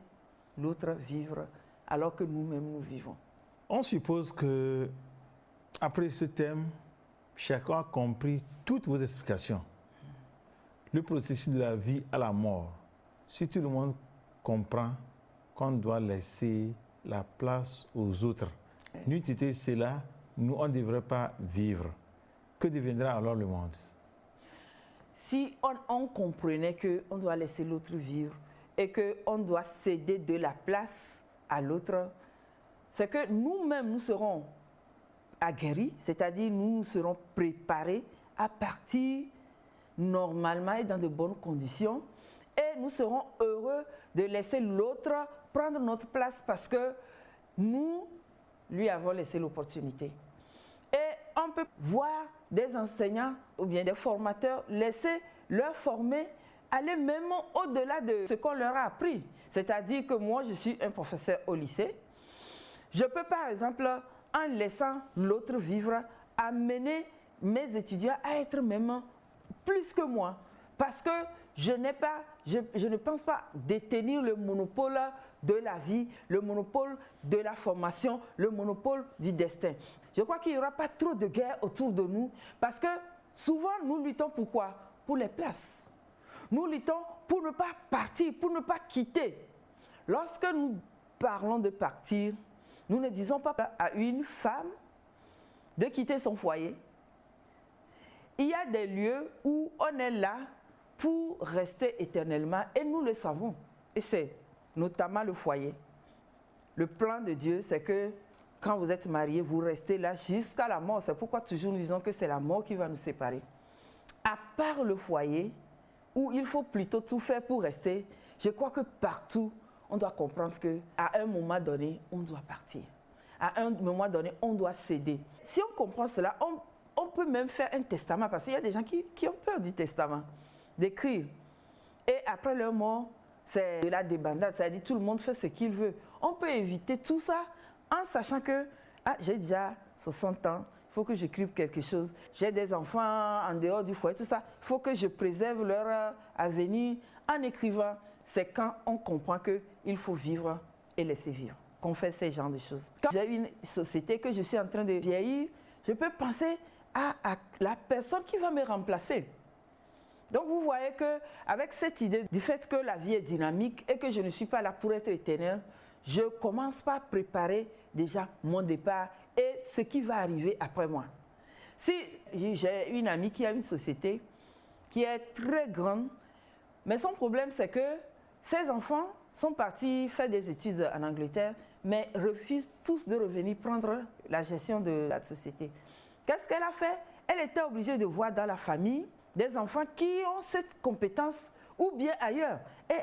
l'autre vivre alors que nous-mêmes nous vivons. On suppose que, après ce thème, chacun a compris toutes vos explications. Le processus de la vie à la mort. Si tout le monde comprend qu'on doit laisser la place aux autres, n'eût été cela, nous, on ne devrait pas vivre. Que deviendra alors le monde? Si on comprenait qu'on doit laisser l'autre vivre et qu'on doit céder de la place à l'autre, c'est que nous-mêmes, nous serons aguerris, c'est-à-dire nous serons préparés à partir normalement et dans de bonnes conditions et nous serons heureux de laisser l'autre prendre notre place parce que nous lui avons laissé l'opportunité. Et on peut voir des enseignants ou bien des formateurs laisser leur former, aller même au-delà de ce qu'on leur a appris. C'est-à-dire que moi, je suis un professeur au lycée. Je peux par exemple, en laissant l'autre vivre, amener mes étudiants à être même plus que moi. Parce que je ne pense pas détenir le monopole de la vie, le monopole de la formation, le monopole du destin. Je crois qu'il n'y aura pas trop de guerre autour de nous parce que souvent nous luttons pour quoi? Pour les places. Nous luttons pour ne pas partir, pour ne pas quitter. Lorsque nous parlons de partir, nous ne disons pas à une femme de quitter son foyer. Il y a des lieux où on est là pour rester éternellement et nous le savons. Et c'est notamment le foyer. Le plan de Dieu, c'est que quand vous êtes mariés, vous restez là jusqu'à la mort. C'est pourquoi toujours nous disons que c'est la mort qui va nous séparer. À part le foyer, où il faut plutôt tout faire pour rester, je crois que partout, on doit comprendre qu'à un moment donné, on doit partir. À un moment donné, on doit céder. Si on comprend cela, on peut même faire un testament, parce qu'il y a des gens qui ont peur du testament, d'écrire. Et après leur mort, c'est de la débandade, c'est-à-dire tout le monde fait ce qu'il veut. On peut éviter tout ça en sachant que j'ai déjà 60 ans, il faut que j'écrive quelque chose. J'ai des enfants en dehors du foyer, tout ça. Il faut que je préserve leur avenir en écrivant. C'est quand on comprend qu'il faut vivre et laisser vivre qu'on fait ce genre de choses. Quand j'ai une société, que je suis en train de vieillir, je peux penser à la personne qui va me remplacer. Donc vous voyez qu'avec cette idée du fait que la vie est dynamique et que je ne suis pas là pour être éternel, je commence par préparer déjà mon départ et ce qui va arriver après moi. Si j'ai une amie qui a une société qui est très grande, mais son problème c'est que ses enfants sont partis faire des études en Angleterre, mais refusent tous de revenir prendre la gestion de la société. Qu'est-ce qu'elle a fait? Elle était obligée de voir dans la famille des enfants qui ont cette compétence ou bien ailleurs. Et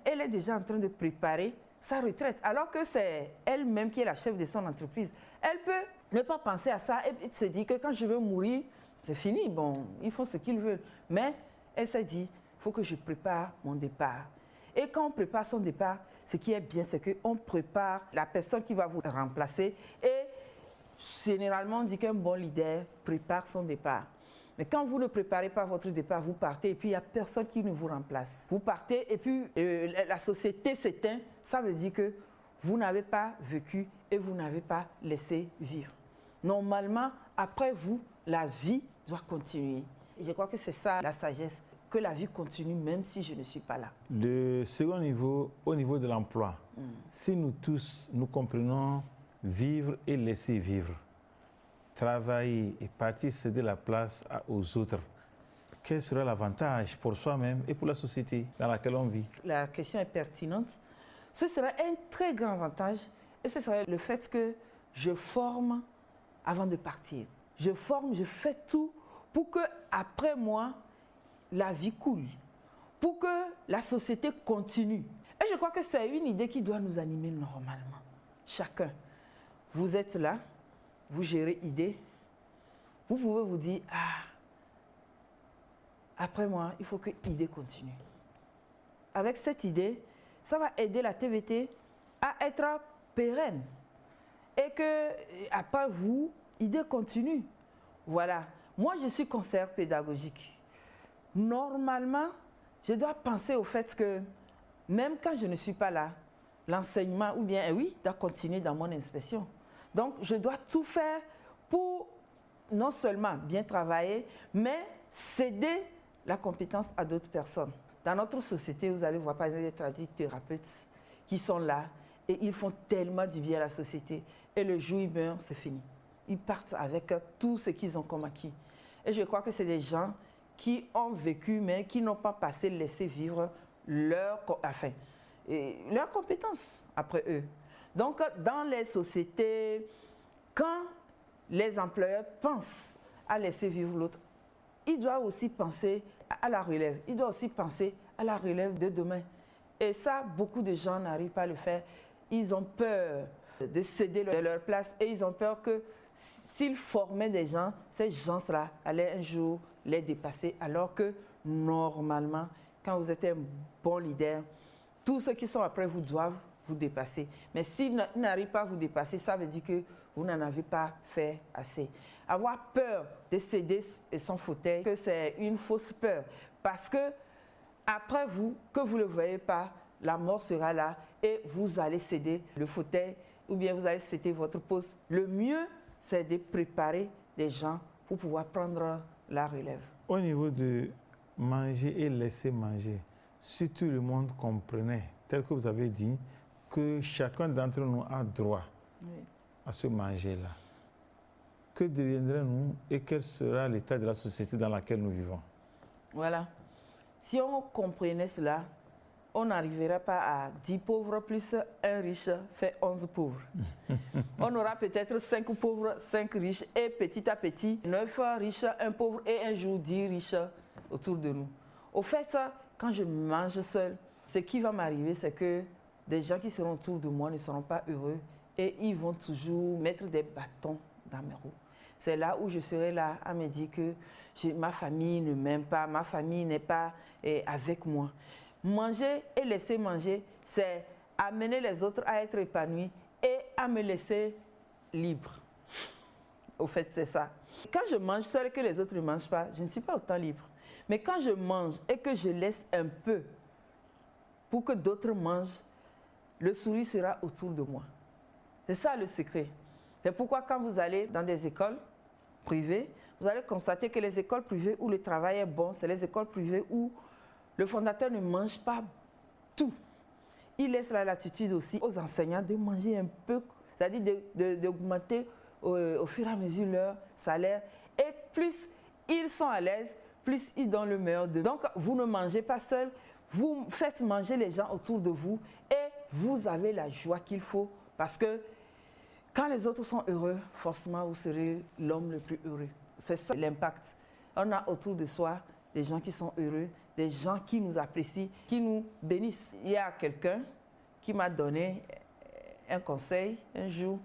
elle est déjà en train de préparer sa retraite, alors que c'est elle-même qui est la chef de son entreprise. Elle peut ne pas penser à ça et se dire que quand je veux mourir, c'est fini, bon, ils font ce qu'ils veulent. Mais elle s'est dit, il faut que je prépare mon départ. Et quand on prépare son départ, ce qui est bien, c'est qu'on prépare la personne qui va vous remplacer. Et généralement, on dit qu'un bon leader prépare son départ. Mais quand vous ne préparez pas votre départ, vous partez et puis il n'y a personne qui ne vous remplace. Vous partez et puis la société s'éteint. Ça veut dire que vous n'avez pas vécu et vous n'avez pas laissé vivre. Normalement, après vous, la vie doit continuer. Et je crois que c'est ça la sagesse, que la vie continue même si je ne suis pas là. Le second niveau, au niveau de l'emploi, si nous tous, nous comprenons vivre et laisser vivre, travailler et partir céder la place aux autres, quel sera l'avantage pour soi-même et pour la société dans laquelle on vit? La question est pertinente. Ce serait un très grand avantage et ce serait le fait que je forme avant de partir. Je forme, je fais tout pour que après moi, la vie coule, pour que la société continue. Et je crois que c'est une idée qui doit nous animer normalement. Chacun. Vous êtes là, vous gérez idée, vous pouvez vous dire, après moi, il faut que idée continue. Avec cette idée, ça va aider la TVT à être pérenne. Et que, après vous, idée continue. Voilà. Moi, je suis conseillère pédagogique. Normalement, je dois penser au fait que, même quand je ne suis pas là, l'enseignement, ou bien, oui, doit continuer dans mon inspection. Donc, je dois tout faire pour non seulement bien travailler, mais céder la compétence à d'autres personnes. Dans notre société, vous allez voir par exemple des tradithérapeutes qui sont là et ils font tellement du bien à la société. Et le jour où ils meurent, c'est fini. Ils partent avec tout ce qu'ils ont comme acquis. Et je crois que c'est des gens qui ont vécu, mais qui n'ont pas passé, laissé vivre leurs compétences après eux. Donc, dans les sociétés, quand les employeurs pensent à laisser vivre l'autre, ils doivent aussi penser à la relève. Ils doivent aussi penser à la relève de demain. Et ça, beaucoup de gens n'arrivent pas à le faire. Ils ont peur de céder leur place et ils ont peur que s'ils formaient des gens, ces gens-là allaient un jour les dépasser. Alors que normalement, quand vous êtes un bon leader, tous ceux qui sont après vous doivent vous dépasser. Mais s'ils n'arrivent pas à vous dépasser, ça veut dire que vous n'en avez pas fait assez. Avoir peur de céder son fauteuil, que c'est une fausse peur. Parce que après vous, que vous ne le voyez pas, la mort sera là et vous allez céder le fauteuil ou bien vous allez céder votre poste. Le mieux, c'est de préparer des gens pour pouvoir prendre la relève. Au niveau de manger et laisser manger, si tout le monde comprenait, tel que vous avez dit, que chacun d'entre nous a droit à ce manger-là, que deviendrons-nous et quel sera l'état de la société dans laquelle nous vivons? Voilà. Si on comprenait cela, on n'arriverait pas à 10 pauvres plus un riche fait 11 pauvres. On aura peut-être 5 pauvres, 5 riches et petit à petit, 9 riches, 1 pauvre et un jour 10 riches autour de nous. Au fait, quand je mange seul, ce qui va m'arriver, c'est que des gens qui seront autour de moi ne seront pas heureux et ils vont toujours mettre des bâtons dans mes roues. C'est là où je serai là à me dire que ma famille ne m'aime pas, ma famille n'est pas avec moi. Manger et laisser manger, c'est amener les autres à être épanouis et à me laisser libre. Au fait, c'est ça. Quand je mange seul et que les autres ne mangent pas, je ne suis pas autant libre. Mais quand je mange et que je laisse un peu pour que d'autres mangent, le sourire sera autour de moi. C'est ça le secret. C'est pourquoi quand vous allez dans des écoles privées, vous allez constater que les écoles privées où le travail est bon, c'est les écoles privées où le fondateur ne mange pas tout. Il laisse la latitude aussi aux enseignants de manger un peu, c'est-à-dire d'augmenter au fur et à mesure leur salaire. Et plus ils sont à l'aise, plus ils donnent le meilleur d'eux. Donc, vous ne mangez pas seul, vous faites manger les gens autour de vous et vous avez la joie qu'il faut. Parce que quand les autres sont heureux, forcément, vous serez l'homme le plus heureux. C'est ça l'impact. On a autour de soi des gens qui sont heureux, des gens qui nous apprécient, qui nous bénissent. Il y a quelqu'un qui m'a donné un conseil un jour,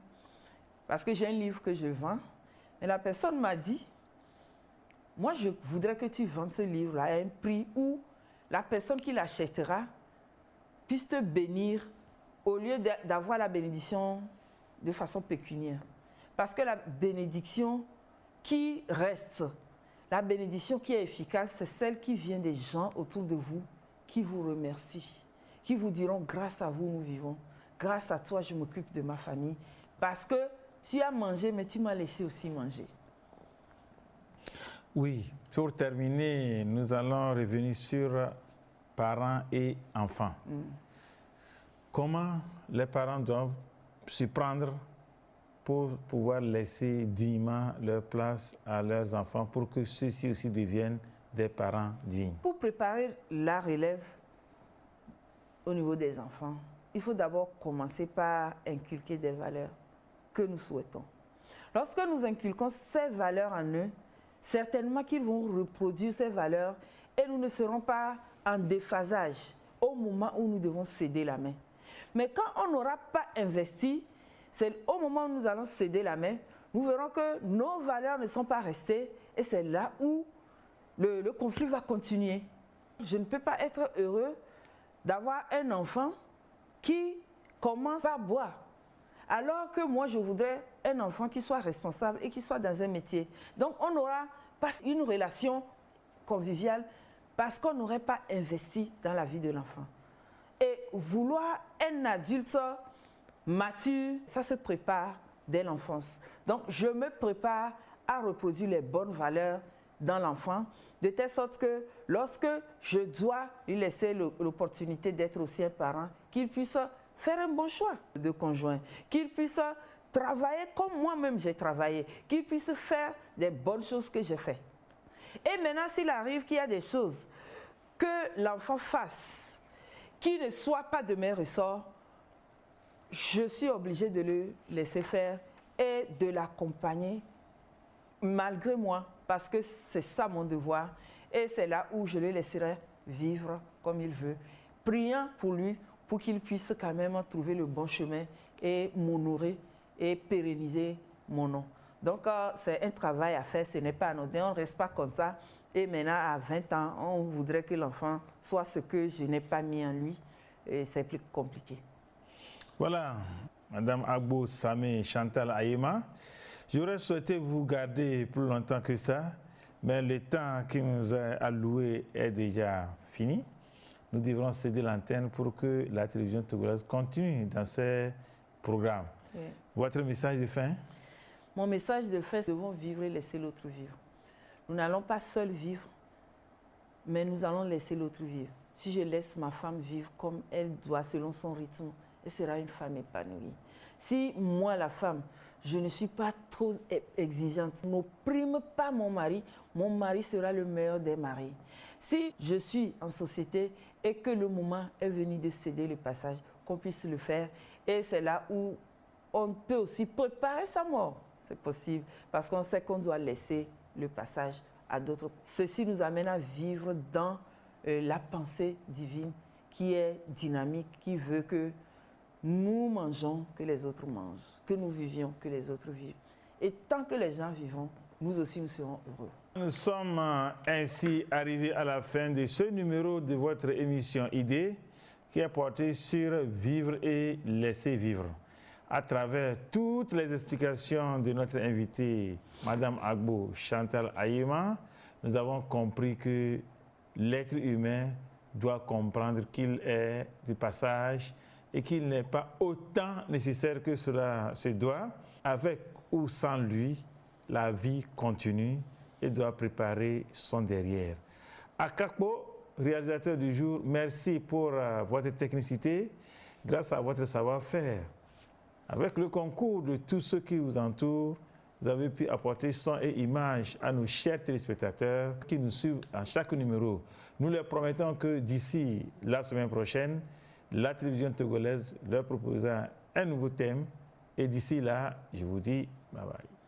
parce que j'ai un livre que je vends, et la personne m'a dit, moi je voudrais que tu vendes ce livre-là à un prix où la personne qui l'achètera puisse te bénir au lieu d'avoir la bénédiction de façon pécuniaire. Parce que la bénédiction qui reste, la bénédiction qui est efficace, c'est celle qui vient des gens autour de vous qui vous remercient, qui vous diront grâce à vous nous vivons, grâce à toi je m'occupe de ma famille, parce que tu as mangé mais tu m'as laissé aussi manger. Oui, pour terminer, nous allons revenir sur parents et enfants. Comment les parents doivent s'y prendre pour pouvoir laisser dignement leur place à leurs enfants pour que ceux-ci aussi deviennent des parents dignes? Pour préparer la relève au niveau des enfants, il faut d'abord commencer par inculquer des valeurs que nous souhaitons. Lorsque nous inculquons ces valeurs en eux, certainement qu'ils vont reproduire ces valeurs et nous ne serons pas en déphasage au moment où nous devons céder la main. Mais quand on n'aura pas investi, c'est au moment où nous allons céder la main, nous verrons que nos valeurs ne sont pas restées et c'est là où le conflit va continuer. Je ne peux pas être heureux d'avoir un enfant qui commence par boire, alors que moi je voudrais un enfant qui soit responsable et qui soit dans un métier. Donc on n'aura pas une relation conviviale parce qu'on n'aurait pas investi dans la vie de l'enfant. Et vouloir un adulte mature, ça se prépare dès l'enfance. Donc je me prépare à reproduire les bonnes valeurs dans l'enfant, de telle sorte que lorsque je dois lui laisser l'opportunité d'être aussi un parent, qu'il puisse faire un bon choix de conjoint, qu'il puisse travailler comme moi-même j'ai travaillé, qu'il puisse faire des bonnes choses que j'ai faites. Et maintenant, s'il arrive qu'il y a des choses que l'enfant fasse qui ne soient pas de mes ressorts, je suis obligée de le laisser faire et de l'accompagner malgré moi, parce que c'est ça mon devoir. Et c'est là où je le laisserai vivre comme il veut, priant pour lui, pour qu'il puisse quand même trouver le bon chemin et m'honorer et pérenniser mon nom. Donc c'est un travail à faire, ce n'est pas anodin, on ne reste pas comme ça. Et maintenant à 20 ans, on voudrait que l'enfant soit ce que je n'ai pas mis en lui, et c'est plus compliqué. Voilà, Madame Agbo Samé Chantal Ayema, j'aurais souhaité vous garder plus longtemps que ça, mais le temps qui nous est alloué est déjà fini. Nous devrons céder l'antenne pour que la télévision togolaise continue dans ses programmes. Oui. Votre message de fin? Mon message de fin, c'est nous devons vivre et laisser l'autre vivre. Nous n'allons pas seuls vivre, mais nous allons laisser l'autre vivre. Si je laisse ma femme vivre comme elle doit, selon son rythme, elle sera une femme épanouie. Si moi, la femme, je ne suis pas trop exigeante, n'opprime pas mon mari sera le meilleur des maris. Si je suis en société et que le moment est venu de céder le passage, qu'on puisse le faire. Et c'est là où on peut aussi préparer sa mort. C'est possible, parce qu'on sait qu'on doit laisser le passage à d'autres. Ceci nous amène à vivre dans la pensée divine qui est dynamique, qui veut que nous mangeons, que les autres mangent, que nous vivions, que les autres vivent. Et tant que les gens vivront, nous aussi nous serons heureux. Nous sommes ainsi arrivés à la fin de ce numéro de votre émission Idée qui est portée sur vivre et laisser vivre. À travers toutes les explications de notre invitée, Madame Agbo Chantal Ayema, nous avons compris que l'être humain doit comprendre qu'il est de passage et qu'il n'est pas autant nécessaire que cela se doit. Avec ou sans lui, la vie continue et doit préparer son derrière. Akakpo, réalisateur du jour, merci pour votre technicité, grâce à votre savoir-faire. Avec le concours de tous ceux qui vous entourent, vous avez pu apporter son et image à nos chers téléspectateurs qui nous suivent à chaque numéro. Nous leur promettons que d'ici la semaine prochaine, la télévision togolaise leur proposera un nouveau thème. Et d'ici là, je vous dis bye bye.